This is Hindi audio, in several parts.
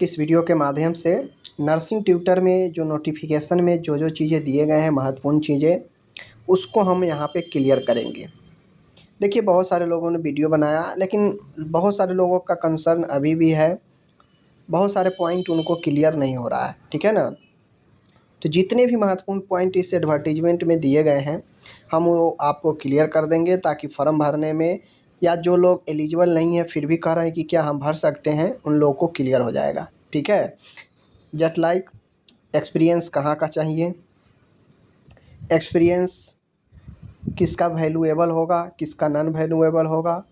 की इस वीडियो के माध्यम से नर्सिंग ट्यूटर में जो नोटिफिकेशन में जो चीज़ें दिए गए हैं महत्वपूर्ण चीज़ें, उसको हम यहाँ पे क्लियर करेंगे। देखिए, बहुत सारे लोगों ने वीडियो बनाया, लेकिन बहुत सारे लोगों का कंसर्न अभी भी है, बहुत सारे पॉइंट उनको क्लियर नहीं हो रहा है, ठीक है ना। तो जितने भी महत्वपूर्ण पॉइंट इस एडवर्टीजमेंट में दिए गए हैं, हम वो आपको क्लियर कर देंगे, ताकि फॉर्म भरने में या जो लोग एलिजिबल नहीं है फिर भी कह रहे हैं कि क्या हम भर सकते हैं, उन लोगों को क्लियर हो जाएगा, ठीक है। जस्ट लाइक एक्सपीरियंस कहाँ का चाहिए, एक्सपीरियंस किसका वैल्यूएबल होगा, किसका नॉन वैल्यूएबल होगा,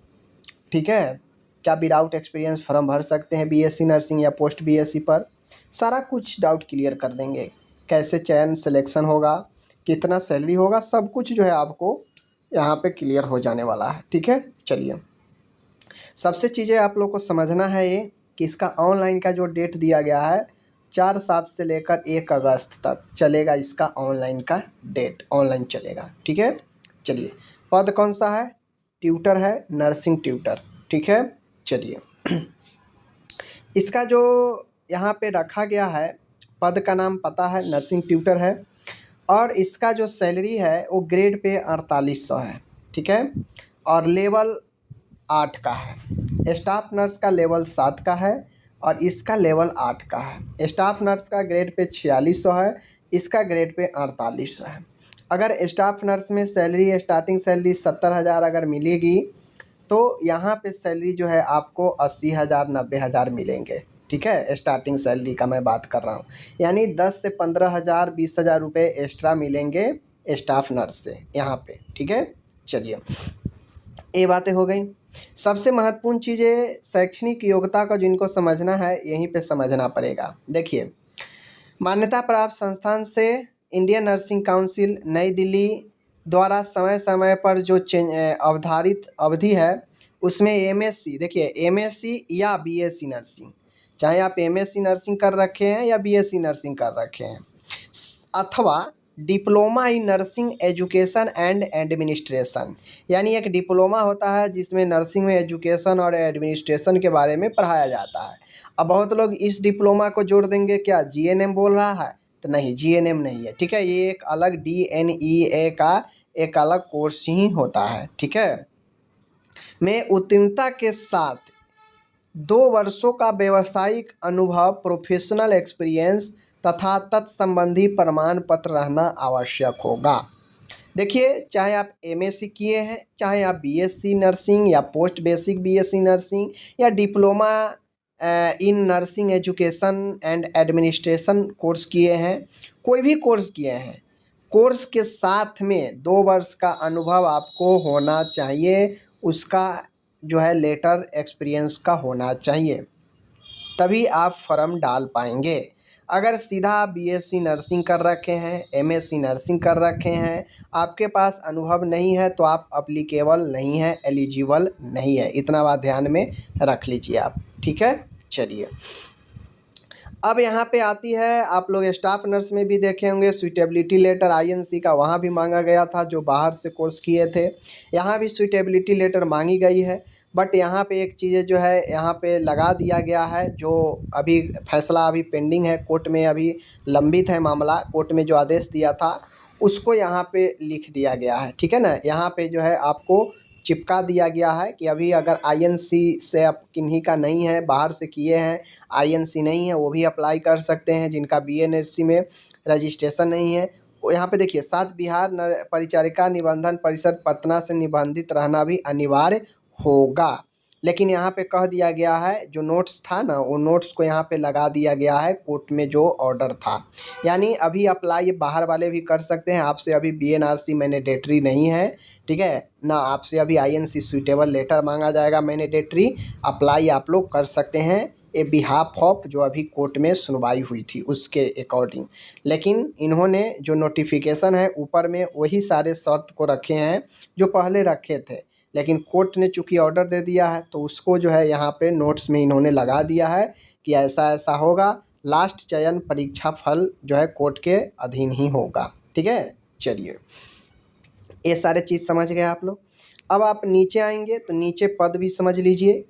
ठीक है। क्या विदाउट एक्सपीरियंस फॉर्म भर सकते हैं बीएससी नर्सिंग या पोस्ट बीएससी पर, सारा कुछ डाउट क्लियर कर देंगे। कैसे चयन सिलेक्शन होगा, कितना सैलरी होगा, सब कुछ जो है आपको यहाँ पे क्लियर हो जाने वाला है, ठीक है। चलिए, सबसे चीज़ें आप लोग को समझना है ये कि इसका ऑनलाइन का जो डेट दिया गया है 4/7 से लेकर 1 अगस्त तक चलेगा, इसका ऑनलाइन का डेट ऑनलाइन चलेगा, ठीक है। चलिए, पद कौन सा है, ट्यूटर है, नर्सिंग ट्यूटर, ठीक है। चलिए, इसका जो यहाँ पे रखा गया है, पद का नाम पता है, नर्सिंग ट्यूटर है, और इसका जो सैलरी है वो ग्रेड पे 4800 है, ठीक है। और लेवल 8 का है। स्टाफ नर्स का लेवल 7 का है और इसका लेवल 8 का है। स्टाफ नर्स का ग्रेड पे 4600 है, इसका ग्रेड पे 4800 है। अगर स्टाफ नर्स में सैलरी स्टार्टिंग सैलरी 70,000 अगर मिलेगी, तो यहाँ पे सैलरी जो है आपको 80,000 90,000 मिलेंगे, ठीक है। स्टार्टिंग सैलरी का मैं बात कर रहा हूँ, यानी 10 से 15,000 20,000 रुपये एक्स्ट्रा मिलेंगे स्टाफ नर्स से यहाँ पे, ठीक है। चलिए, ये बातें हो गई। सबसे महत्वपूर्ण चीज़ें शैक्षणिक योग्यता का जिनको समझना है यहीं पे समझना पड़ेगा। देखिए, मान्यता प्राप्त संस्थान से इंडियन नर्सिंग काउंसिल नई दिल्ली द्वारा समय समय पर जो अवधारित अवधि है, उसमें एमएससी, देखिए एमएससी या बीएससी नर्सिंग, चाहे आप एमएससी नर्सिंग कर रखे हैं या बीएससी नर्सिंग कर रखे हैं, अथवा diploma in nursing education and administration, यानी एक डिप्लोमा होता है जिसमें नर्सिंग में एजुकेशन और एडमिनिस्ट्रेशन के बारे में पढ़ाया जाता है। अब बहुत लोग इस डिप्लोमा को जोड़ देंगे, क्या जीएनएम बोल रहा है, तो नहीं, जीएनएम नहीं है, ठीक है। ये एक अलग डीएनईए का एक अलग कोर्स ही होता है, ठीक है। में उत्तीर्णता के साथ 2 वर्षों का व्यावसायिक अनुभव, प्रोफेशनल एक्सपीरियंस तथा तत्संबंधी प्रमाण पत्र रहना आवश्यक होगा। देखिए, चाहे आप एमएससी किए हैं, चाहे आप बीएससी नर्सिंग या पोस्ट बेसिक बीएससी नर्सिंग या diploma in nursing education and administration course किए हैं, कोई भी कोर्स किए हैं, कोर्स के साथ में 2 वर्ष का अनुभव आपको होना चाहिए, उसका जो है लेटर एक्सपीरियंस का होना चाहिए, तभी आप फॉर्म डाल पाएंगे। अगर सीधा आप बीएससी नर्सिंग कर रखे हैं, एमएससी नर्सिंग कर रखे हैं, आपके पास अनुभव नहीं है, तो आप अप्लीकेबल नहीं है, एलिजिबल नहीं है, इतना बात ध्यान में रख लीजिए आप, ठीक है। चलिए, अब यहाँ पे आती है, आप लोग स्टाफ नर्स में भी देखे होंगे सुइटेबिलिटी लेटर आईएनसी का, वहाँ भी मांगा गया था जो बाहर से कोर्स किए थे, यहाँ भी सुइटेबिलिटी लेटर मांगी गई है। बट यहाँ पे एक चीज़ें जो है यहाँ पे लगा दिया गया है, जो अभी फैसला अभी पेंडिंग है, कोर्ट में अभी लंबित है मामला, कोर्ट में जो आदेश दिया था उसको यहाँ पे लिख दिया गया है, ठीक है ना। यहाँ पे जो है आपको चिपका दिया गया है कि अभी अगर आईएनसी से आप किन्हीं का नहीं है, बाहर से किए हैं, आईएनसी नहीं है, वो भी अप्लाई कर सकते हैं, जिनका बीएनएससी में रजिस्ट्रेशन नहीं है। वो यहाँ पे देखिए, 7 बिहार परिचारिका निबंधन परिषद पटना से निबंधित रहना भी अनिवार्य होगा। लेकिन यहाँ पे कह दिया गया है, जो नोट्स था ना, वो नोट्स को यहाँ पे लगा दिया गया है कोर्ट में जो ऑर्डर था, यानी अभी अप्लाई बाहर वाले भी कर सकते हैं। आपसे अभी बीएनआरसी मैंडेटरी नहीं है, ठीक है ना, आपसे अभी आईएनसी सुइटेबल लेटर मांगा जाएगा मैंडेटरी, अप्लाई आप लोग कर सकते हैं ए बिहाफ ऑफ जो अभी कोर्ट में सुनवाई हुई थी उसके अकॉर्डिंग। लेकिन इन्होंने जो नोटिफिकेशन है ऊपर में वही सारे शर्त को रखे हैं जो पहले रखे थे, लेकिन कोर्ट ने चूँकि ऑर्डर दे दिया है तो उसको जो है यहाँ पे नोट्स में इन्होंने लगा दिया है कि ऐसा ऐसा होगा। लास्ट चयन परीक्षा फल जो है कोर्ट के अधीन ही होगा, ठीक है। चलिए, ये सारे चीज़ समझ गए आप लोग। अब आप नीचे आएंगे तो नीचे पद भी समझ लीजिए।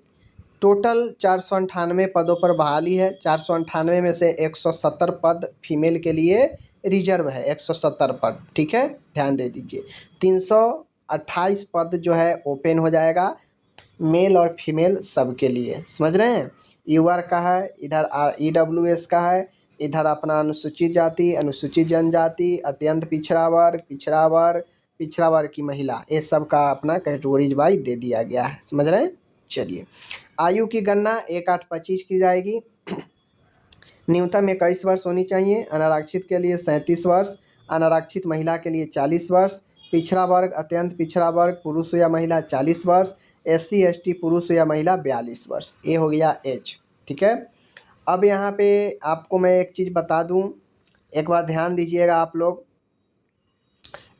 टोटल 498 पदों पर बहाली है। 498 में से 170 पद फीमेल के लिए रिजर्व है, 170 पद, ठीक है, ध्यान दे दीजिए। 328 पद जो है ओपन हो जाएगा, मेल और फीमेल सबके लिए, समझ रहे हैं। यूआर का है, इधर ईडब्ल्यूएस का है, इधर अपना अनुसूचित जाति, अनुसूचित जनजाति, अत्यंत पिछड़ा वर्ग, पिछड़ा वर्ग, पिछड़ा वर्ग की महिला, ये सब का अपना कैटेगरीज वाइज दे दिया गया है, समझ रहे हैं। चलिए, आयु की गणना 1/8/25 की जाएगी। न्यूनतम 21 वर्ष होनी चाहिए। अनारक्षित के लिए 37 वर्ष, अनारक्षित महिला के लिए 40 वर्ष, पिछड़ा वर्ग, अत्यंत पिछड़ा वर्ग, पुरुष या महिला 40 वर्ष, SC ST पुरुष या महिला 42 वर्ष। ये हो गया एज, ठीक है। अब यहाँ पे आपको मैं एक चीज़ बता दूँ, एक बार ध्यान दीजिएगा आप लोग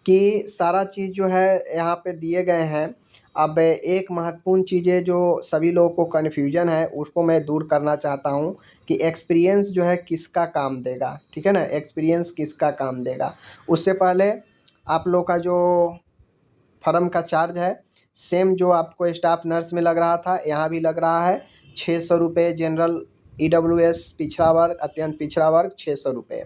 कि सारा चीज़ जो है यहाँ पे दिए गए हैं। अब एक महत्वपूर्ण चीज़ें जो सभी लोगों को कन्फ्यूजन है उसको मैं दूर करना चाहता हूँ कि एक्सपीरियंस जो है किसका काम देगा, ठीक है ना, एक्सपीरियंस किसका काम देगा। उससे पहले आप लोग का जो फर्म का चार्ज है सेम जो आपको स्टाफ नर्स में लग रहा था यहाँ भी लग रहा है, 600 रुपये। जनरल EWS पिछड़ा वर्ग, अत्यंत पिछड़ा वर्ग 600 रुपये।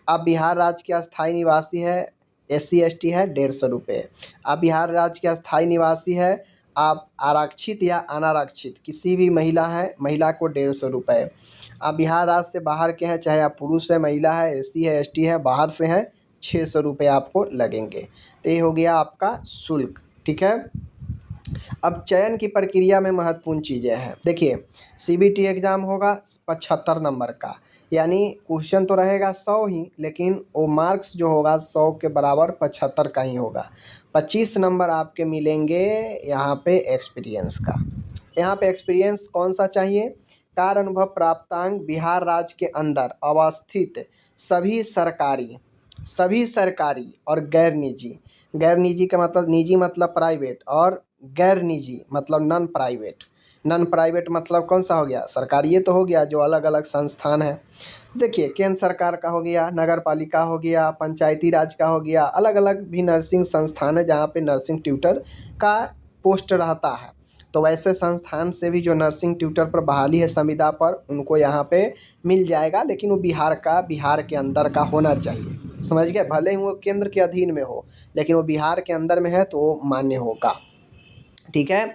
अब बिहार राज्य के अस्थायी निवासी है, SC ST है 150 रुपये। अब बिहार राज्य के अस्थायी निवासी है, आप आरक्षित या अनारक्षित किसी भी महिला है, महिला को 150 रुपये। आप बिहार राज्य से बाहर के हैं, चाहे आप पुरुष है, महिला है, SC है ST है, बाहर से हैं, 600 रुपये आपको लगेंगे। तो ये हो गया आपका शुल्क, ठीक है। अब चयन की प्रक्रिया में महत्वपूर्ण चीज़ें हैं। देखिए, CBT एग्ज़ाम होगा 75 नंबर का, यानी क्वेश्चन तो रहेगा 100 ही, लेकिन वो मार्क्स जो होगा 100 के बराबर 75 का ही होगा। 25 नंबर आपके मिलेंगे यहाँ पे एक्सपीरियंस का। यहाँ पे एक्सपीरियंस कौन सा चाहिए? कार्य अनुभव प्राप्तांक बिहार राज्य के अंदर अवस्थित सभी सरकारी और गैर निजी, गैर निजी का मतलब निजी मतलब प्राइवेट, और गैर निजी मतलब नॉन प्राइवेट। नॉन प्राइवेट मतलब कौन सा हो गया? सरकारी, ये तो हो गया जो अलग अलग संस्थान है। देखिए, केंद्र सरकार का हो गया, नगर पालिका हो गया, पंचायती राज का हो गया, अलग अलग भी नर्सिंग संस्थान है जहाँ पे नर्सिंग ट्यूटर का पोस्ट रहता है। तो वैसे संस्थान से भी जो नर्सिंग ट्यूटर पर बहाली है संविदा पर, उनको यहाँ पे मिल जाएगा, लेकिन वो बिहार के अंदर का होना चाहिए, समझ गए। भले ही वो केंद्र के अधीन में हो, लेकिन वो बिहार के अंदर में है तो वो मान्य होगा, ठीक है।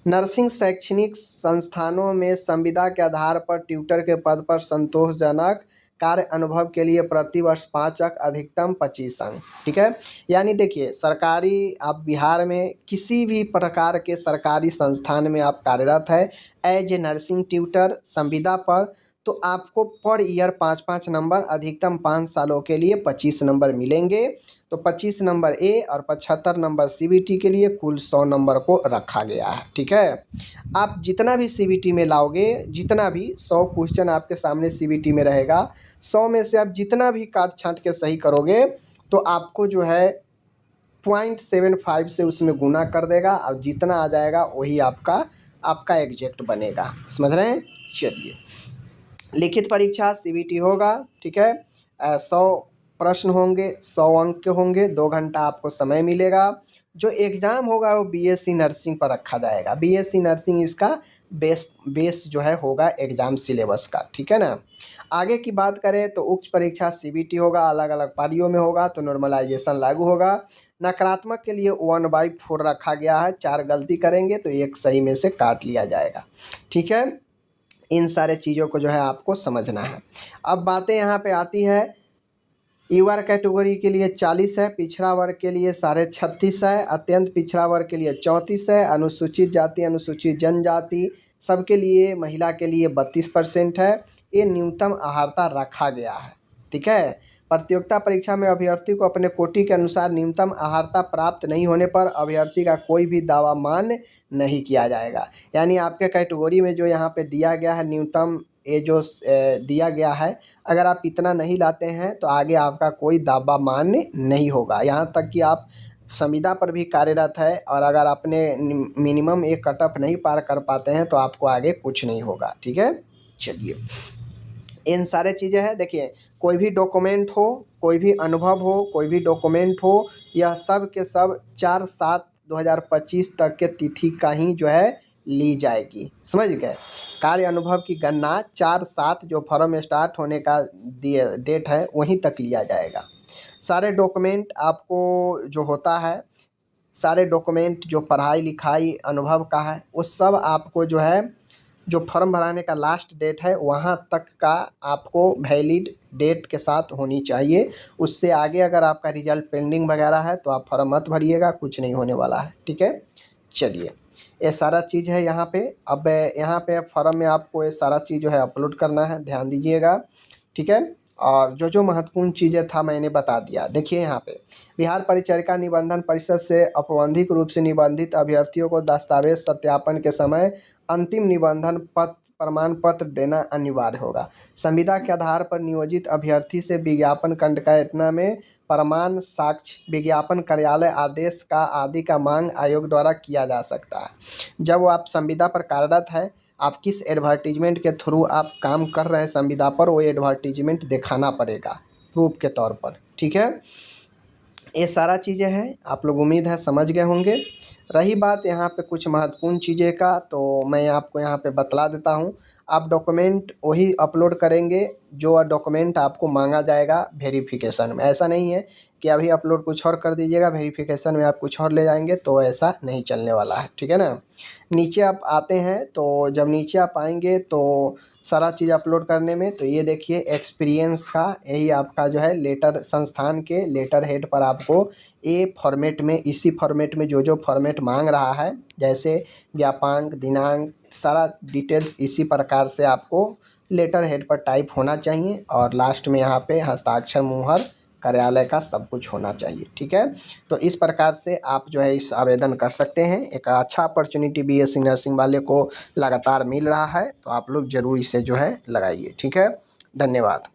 नर्सिंग शैक्षणिक संस्थानों में संविदा के आधार पर ट्यूटर के पद पर संतोषजनक कार्य अनुभव के लिए प्रतिवर्ष 5 अंक, अधिकतम 25 अंक, ठीक है। यानी देखिए, सरकारी आप बिहार में किसी भी प्रकार के सरकारी संस्थान में आप कार्यरत है एज ए नर्सिंग ट्यूटर संविदा पर, तो आपको पर ईयर 5-5 नंबर, अधिकतम 5 सालों के लिए 25 नंबर मिलेंगे। तो 25 नंबर ए और 75 नंबर CBT के लिए कुल 100 नंबर को रखा गया है, ठीक है। आप जितना भी CBT में लाओगे, जितना भी 100 क्वेश्चन आपके सामने CBT में रहेगा, 100 में से आप जितना भी काट छाँट के सही करोगे तो आपको जो है 0.75 से उसमें गुना कर देगा, और जितना आ जाएगा वही आपका एग्जैक्ट बनेगा, समझ रहे हैं। चलिए, लिखित परीक्षा CBT होगा, ठीक है। 100 प्रश्न होंगे, 100 अंक के होंगे, 2 घंटा आपको समय मिलेगा। जो एग्ज़ाम होगा वो BSc नर्सिंग पर रखा जाएगा। BSc नर्सिंग इसका बेस जो है होगा एग्ज़ाम सिलेबस का, ठीक है ना। आगे की बात करें तो उच्च परीक्षा CBT होगा, अलग अलग पारियों में होगा, तो नॉर्मलाइजेशन लागू होगा। नकारात्मक के लिए 1/4 रखा गया है, 4 गलती करेंगे तो 1 सही में से काट लिया जाएगा, ठीक है। इन सारे चीज़ों को जो है आपको समझना है। अब बातें यहाँ पे आती है, UR कैटेगरी के लिए 40 है, पिछड़ा वर्ग के लिए 36.5 है, अत्यंत पिछड़ा वर्ग के लिए 34 है, अनुसूचित जाति, अनुसूचित जनजाति सबके लिए, महिला के लिए 32% है। ये न्यूनतम अहर्ता रखा गया है, ठीक है। प्रतियोगिता परीक्षा में अभ्यर्थी को अपने कोटि के अनुसार न्यूनतम अहर्ता प्राप्त नहीं होने पर अभ्यर्थी का कोई भी दावा मान्य नहीं किया जाएगा। यानी आपके कैटेगरी में जो यहाँ पे दिया गया है न्यूनतम, ये जो दिया गया है, अगर आप इतना नहीं लाते हैं तो आगे आपका कोई दावा मान्य नहीं होगा। यहाँ तक कि आप संविदा पर भी कार्यरत है और अगर आपने मिनिमम एक कट ऑफ नहीं पार कर पाते हैं तो आपको आगे कुछ नहीं होगा, ठीक है। चलिए, इन सारे चीज़ें हैं। देखिए, कोई भी डॉक्यूमेंट हो, कोई भी अनुभव हो, कोई भी डॉक्यूमेंट हो, यह सब के सब 4/7/2025 तक के तिथि का ही जो है ली जाएगी। समझ गए। कार्य अनुभव की गणना 4/7 जो फॉर्म स्टार्ट होने का डेट है वहीं तक लिया जाएगा। सारे डॉक्यूमेंट आपको जो होता है, सारे डॉक्यूमेंट जो पढ़ाई लिखाई अनुभव का है वो सब आपको जो है, जो फॉर्म भराने का लास्ट डेट है वहाँ तक का आपको वैलिड डेट के साथ होनी चाहिए। उससे आगे अगर आपका रिजल्ट पेंडिंग वगैरह है तो आप फॉर्म मत भरिएगा, कुछ नहीं होने वाला है। ठीक है, चलिए ये सारा चीज़ है यहाँ पे। अब यहाँ पे फॉर्म में आपको ये सारा चीज़ जो है अपलोड करना है, ध्यान दीजिएगा। ठीक है, और जो जो महत्वपूर्ण चीज़ें था मैंने बता दिया। देखिए यहाँ पे बिहार परिचारिका निबंधन परिषद से औपबंधिक रूप से निबंधित अभ्यर्थियों को दस्तावेज सत्यापन के समय अंतिम निबंधन पत्र प्रमाण पत्र देना अनिवार्य होगा। संविदा के आधार पर नियोजित अभ्यर्थी से विज्ञापन कंडक्टना में प्रमाण साक्ष्य विज्ञापन कार्यालय आदेश का आदि का मांग आयोग द्वारा किया जा सकता है। जब आप संविदा पर कार्यरत है, आप किस एडवर्टीजमेंट के थ्रू आप काम कर रहे हैं संविदा पर, वो एडवर्टीजमेंट दिखाना पड़ेगा प्रूफ के तौर पर। ठीक है, ये सारा चीज़ें हैं, आप लोग उम्मीद है समझ गए होंगे। रही बात यहाँ पे कुछ महत्वपूर्ण चीज़ें का, तो मैं आपको यहाँ पे बतला देता हूँ। आप डॉक्यूमेंट वही अपलोड करेंगे जो डॉक्यूमेंट आपको मांगा जाएगा वेरिफिकेशन में। ऐसा नहीं है कि अभी अपलोड कुछ और कर दीजिएगा, वेरिफिकेशन में आप कुछ और ले जाएंगे, तो ऐसा नहीं चलने वाला है। ठीक है ना। नीचे आप आते हैं तो जब नीचे आप आएंगे तो सारा चीज़ अपलोड करने में, तो ये देखिए एक्सपीरियंस का यही आपका जो है लेटर, संस्थान के लेटर हेड पर आपको ए फॉर्मेट में, इसी फॉर्मेट में जो जो फॉर्मेट मांग रहा है, जैसे ज्ञापांक दिनांक सारा डिटेल्स इसी प्रकार से आपको लेटर हेड पर टाइप होना चाहिए, और लास्ट में यहाँ पे हस्ताक्षर मुहर कार्यालय का सब कुछ होना चाहिए। ठीक है, तो इस प्रकार से आप जो है इस आवेदन कर सकते हैं। एक अच्छा अपॉर्चुनिटी बीएससी नर्सिंग वाले को लगातार मिल रहा है, तो आप लोग ज़रूर इसे जो है लगाइए। ठीक है, धन्यवाद।